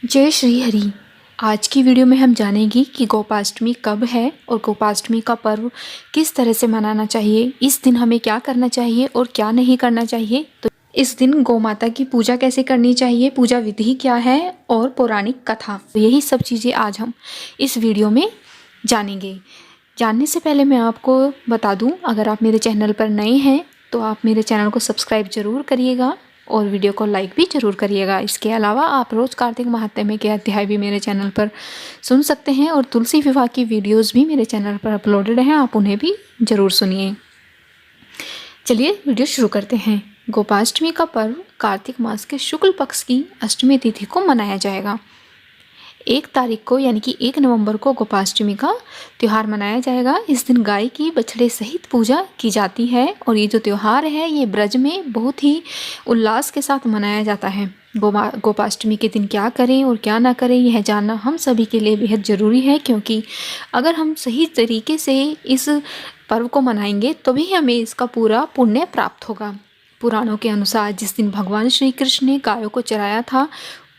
जय श्री हरि। आज की वीडियो में हम जानेंगे कि गोपाष्टमी कब है और गोपाष्टमी का पर्व किस तरह से मनाना चाहिए। इस दिन हमें क्या करना चाहिए और क्या नहीं करना चाहिए। तो इस दिन गौ माता की पूजा कैसे करनी चाहिए, पूजा विधि क्या है और पौराणिक कथा, तो यही सब चीज़ें आज हम इस वीडियो में जानेंगे। जानने से पहले मैं आपको बता दूं, अगर आप मेरे चैनल पर नए हैं तो आप मेरे चैनल को सब्सक्राइब ज़रूर करिएगा और वीडियो को लाइक भी ज़रूर करिएगा। इसके अलावा आप रोज़ कार्तिक महात्म्य के अध्याय भी मेरे चैनल पर सुन सकते हैं और तुलसी विवाह की वीडियोस भी मेरे चैनल पर अपलोडेड हैं, आप उन्हें भी ज़रूर सुनिए। चलिए वीडियो शुरू करते हैं। गोपाष्टमी का पर्व कार्तिक मास के शुक्ल पक्ष की अष्टमी तिथि को मनाया जाएगा। 1 तारीख को यानी कि 1 नवंबर को गोपाष्टमी का त्यौहार मनाया जाएगा। इस दिन गाय की बछड़े सहित पूजा की जाती है और ये जो त्यौहार है ये ब्रज में बहुत ही उल्लास के साथ मनाया जाता है। गोपाष्टमी के दिन क्या करें और क्या ना करें यह जानना हम सभी के लिए बेहद ज़रूरी है, क्योंकि अगर हम सही तरीके से इस पर्व को मनाएंगे तभी हमें इसका पूरा पुण्य प्राप्त होगा। पुराणों के अनुसार जिस दिन भगवान श्री कृष्ण ने गायों को चराया था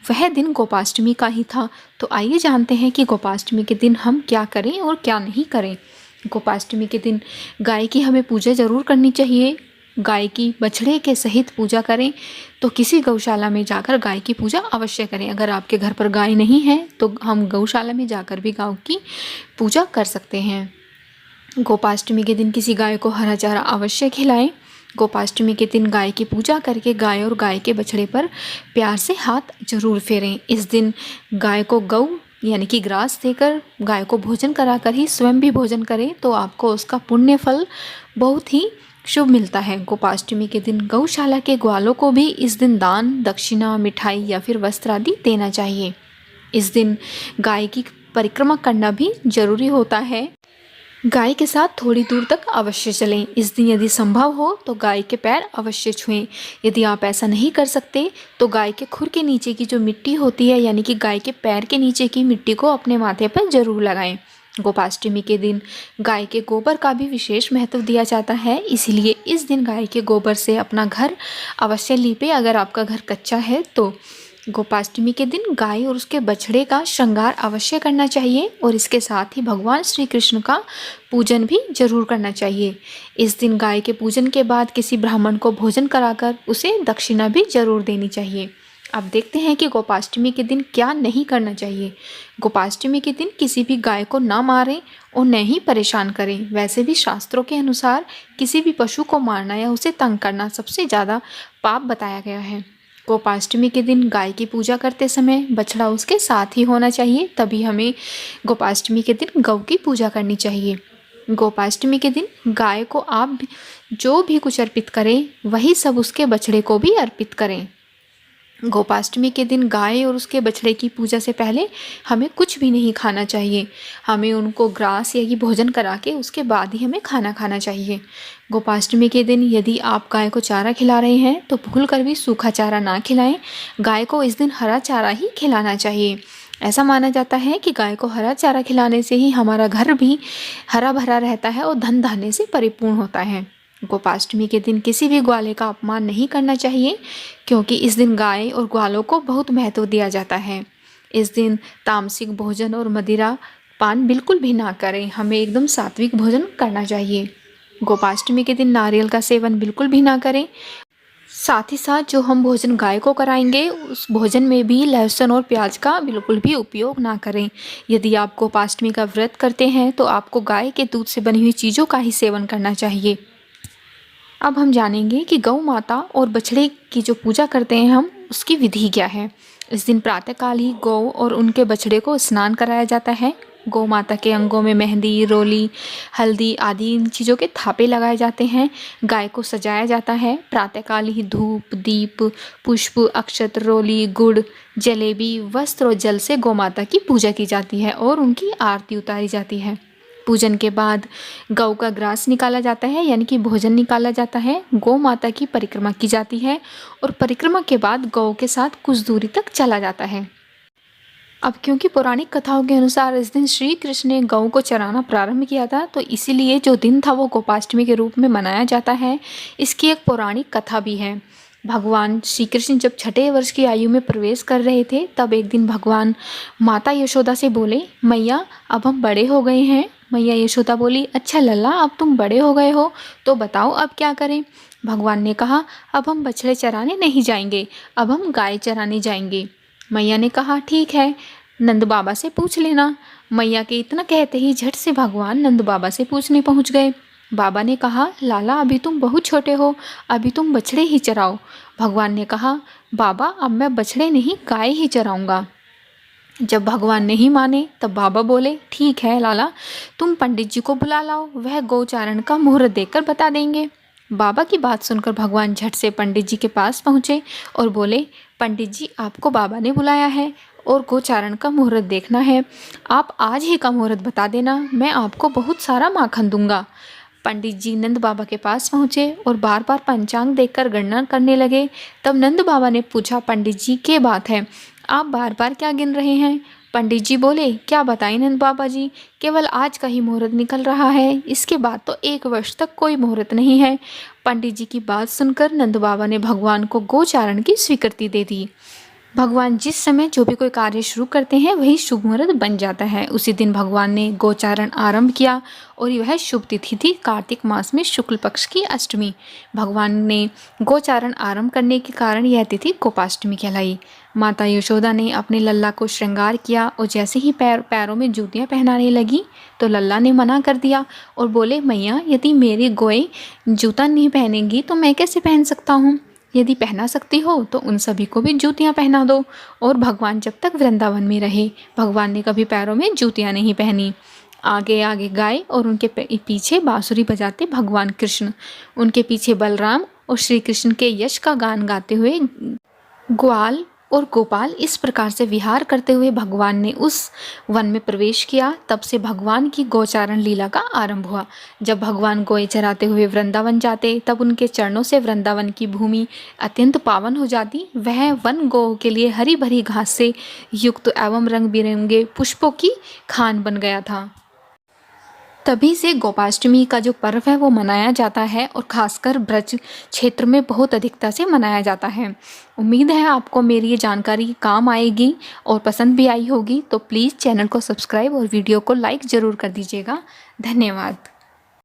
वह दिन गोपाष्टमी का ही था। तो आइए जानते हैं कि गोपाष्टमी के दिन हम क्या करें और क्या नहीं करें। गोपाष्टमी के दिन गाय की हमें पूजा ज़रूर करनी चाहिए। गाय की बछड़े के सहित पूजा करें तो किसी गौशाला में जाकर गाय की पूजा अवश्य करें। अगर आपके घर पर गाय नहीं है तो हम गौशाला में जाकर भी गाय की पूजा कर सकते हैं। गोपाष्टमी के दिन किसी गाय को हरा चारा अवश्य खिलाएं। गोपाष्टमी के दिन गाय की पूजा करके गाय और गाय के बछड़े पर प्यार से हाथ जरूर फेरें। इस दिन गाय को गौ यानी कि ग्रास देकर गाय को भोजन कराकर ही स्वयं भी भोजन करें तो आपको उसका पुण्य फल बहुत ही शुभ मिलता है। गोपाष्टमी के दिन गौशाला के ग्वालों को भी इस दिन दान, दक्षिणा, मिठाई या फिर वस्त्र आदि देना चाहिए। इस दिन गाय की परिक्रमा करना भी जरूरी होता है। गाय के साथ थोड़ी दूर तक अवश्य चलें। इस दिन यदि संभव हो तो गाय के पैर अवश्य छुएं। यदि आप ऐसा नहीं कर सकते तो गाय के खुर के नीचे की जो मिट्टी होती है यानी कि गाय के पैर के नीचे की मिट्टी को अपने माथे पर जरूर लगाएं। गोपाष्टमी के दिन गाय के गोबर का भी विशेष महत्व दिया जाता है, इसलिए इस दिन गाय के गोबर से अपना घर अवश्य लीपें अगर आपका घर कच्चा है तो। गोपाष्टमी के दिन गाय और उसके बछड़े का श्रृंगार अवश्य करना चाहिए और इसके साथ ही भगवान श्री कृष्ण का पूजन भी जरूर करना चाहिए। इस दिन गाय के पूजन के बाद किसी ब्राह्मण को भोजन कराकर उसे दक्षिणा भी जरूर देनी चाहिए। अब देखते हैं कि गोपाष्टमी के दिन क्या नहीं करना चाहिए। गोपाष्टमी के दिन किसी भी गाय को ना मारें और न ही परेशान करें। वैसे भी शास्त्रों के अनुसार किसी भी पशु को मारना या उसे तंग करना सबसे ज़्यादा पाप बताया गया है। गोपाष्टमी के दिन गाय की पूजा करते समय बछड़ा उसके साथ ही होना चाहिए, तभी हमें गोपाष्टमी के दिन गौ की पूजा करनी चाहिए। गोपाष्टमी के दिन गाय को आप जो भी कुछ अर्पित करें वही सब उसके बछड़े को भी अर्पित करें। गोपाष्टमी के दिन गाय और उसके बछड़े की पूजा से पहले हमें कुछ भी नहीं खाना चाहिए। हमें उनको ग्रास या ये भोजन करा के उसके बाद ही हमें खाना खाना चाहिए। गोपाष्टमी के दिन यदि आप गाय को चारा खिला रहे हैं तो भूल कर भी सूखा चारा ना खिलाएं। गाय को इस दिन हरा चारा ही खिलाना चाहिए। ऐसा माना जाता है कि गाय को हरा चारा खिलाने से ही हमारा घर भी हरा भरा रहता है और धन धान्य से परिपूर्ण होता है। गोपाष्टमी के दिन किसी भी ग्वाले का अपमान नहीं करना चाहिए, क्योंकि इस दिन गाय और ग्वालों को बहुत महत्व दिया जाता है। इस दिन तामसिक भोजन और मदिरा पान बिल्कुल भी ना करें। हमें एकदम सात्विक भोजन करना चाहिए। गोपाष्टमी के दिन नारियल का सेवन बिल्कुल भी ना करें। साथ ही साथ जो हम भोजन गाय को कराएंगे उस भोजन में भी लहसुन और प्याज का बिल्कुल भी उपयोग ना करें। यदि आप गोपाष्टमी का व्रत करते हैं तो आपको गाय के दूध से बनी हुई चीज़ों का ही सेवन करना चाहिए। अब हम जानेंगे कि गौ माता और बछड़े की जो पूजा करते हैं हम उसकी विधि क्या है। इस दिन प्रातःकाल ही गौ और उनके बछड़े को स्नान कराया जाता है। गौ माता के अंगों में मेहंदी, रोली, हल्दी आदि इन चीज़ों के थापे लगाए जाते हैं। गाय को सजाया जाता है। प्रातःकाल ही धूप, दीप, पुष्प, अक्षत, रोली, गुड़, जलेबी, वस्त्र और जल से गौ माता की पूजा की जाती है और उनकी आरती उतारी जाती है। पूजन के बाद गौ का ग्रास निकाला जाता है यानी कि भोजन निकाला जाता है। गौ माता की परिक्रमा की जाती है और परिक्रमा के बाद गौ के साथ कुछ दूरी तक चला जाता है। अब क्योंकि पौराणिक कथाओं के अनुसार इस दिन श्री कृष्ण ने गौ को चराना प्रारंभ किया था, तो इसीलिए जो दिन था वो गोपाष्टमी के रूप में मनाया जाता है। इसकी एक पौराणिक कथा भी है। भगवान श्री कृष्ण जब छठे वर्ष की आयु में प्रवेश कर रहे थे तब एक दिन भगवान माता यशोदा से बोले, मैया अब हम बड़े हो गए हैं। मैया यशोदा बोली, अच्छा लल्ला, अब तुम बड़े हो गए हो तो बताओ अब क्या करें। भगवान ने कहा, अब हम बछड़े चराने नहीं जाएंगे, अब हम गाय चराने जाएंगे। मैया ने कहा, ठीक है, नंद बाबा से पूछ लेना। मैया के इतना कहते ही झट से भगवान नंद बाबा से पूछने पहुंच गए। बाबा ने कहा, लाला अभी तुम बहुत छोटे हो, अभी तुम बछड़े ही चराओ। भगवान ने कहा, बाबा अब मैं बछड़े नहीं गाय ही चराऊंगा। जब भगवान नहीं माने तब बाबा बोले, ठीक है लाला, तुम पंडित जी को बुला लाओ, वह गोचारण का मुहूर्त देखकर बता देंगे। बाबा की बात सुनकर भगवान झट से पंडित जी के पास पहुँचे और बोले, पंडित जी आपको बाबा ने बुलाया है और गोचारण का मुहूर्त देखना है, आप आज ही का मुहूर्त बता देना, मैं आपको बहुत सारा माखन दूंगा। पंडित जी नंद बाबा के पास पहुँचे और बार बार पंचांग देखकर गणना करने लगे। तब नंद बाबा ने पूछा, पंडित जी क्या बात है, आप बार बार क्या गिन रहे हैं। पंडित जी बोले, क्या बताएं नंद बाबा जी, केवल आज का ही मुहूर्त निकल रहा है, इसके बाद तो 1 वर्ष तक कोई मुहूर्त नहीं है। पंडित जी की बात सुनकर नंद बाबा ने भगवान को गोचारण की स्वीकृति दे दी। भगवान जिस समय जो भी कोई कार्य शुरू करते हैं वही शुभ मुहूर्त बन जाता है। उसी दिन भगवान ने गोचारण आरंभ किया और यह शुभ तिथि थी कार्तिक मास में शुक्ल पक्ष की अष्टमी। भगवान ने गोचारण आरंभ करने के कारण यह तिथि गोपाष्टमी कहलाई। माता यशोदा ने अपने लल्ला को श्रृंगार किया और जैसे ही पैरों में जूतियाँ पहनाने लगी तो लल्ला ने मना कर दिया और बोले, मैया यदि मेरी गोएँ जूता नहीं पहनेंगी तो मैं कैसे पहन सकता हूँ, यदि पहना सकती हो तो उन सभी को भी जूतियाँ पहना दो। और भगवान जब तक वृंदावन में रहे भगवान ने कभी पैरों में जूतियाँ नहीं पहनी। आगे आगे गाय और उनके पीछे बांसुरी बजाते भगवान कृष्ण, उनके पीछे बलराम और श्री कृष्ण के यश का गान गाते हुए ग्वाल और गोपाल इस प्रकार से विहार करते हुए भगवान ने उस वन में प्रवेश किया। तब से भगवान की गोचारण लीला का आरंभ हुआ। जब भगवान गोए चराते हुए वृंदावन जाते तब उनके चरणों से वृंदावन की भूमि अत्यंत पावन हो जाती। वह वन गौ के लिए हरी भरी घास से युक्त एवं रंग बिरंगे पुष्पों की खान बन गया था। तभी से गोपाष्टमी का जो पर्व है वो मनाया जाता है और खासकर ब्रज क्षेत्र में बहुत अधिकता से मनाया जाता है। उम्मीद है आपको मेरी ये जानकारी काम आएगी और पसंद भी आई होगी। तो प्लीज़ चैनल को सब्सक्राइब और वीडियो को लाइक ज़रूर कर दीजिएगा। धन्यवाद।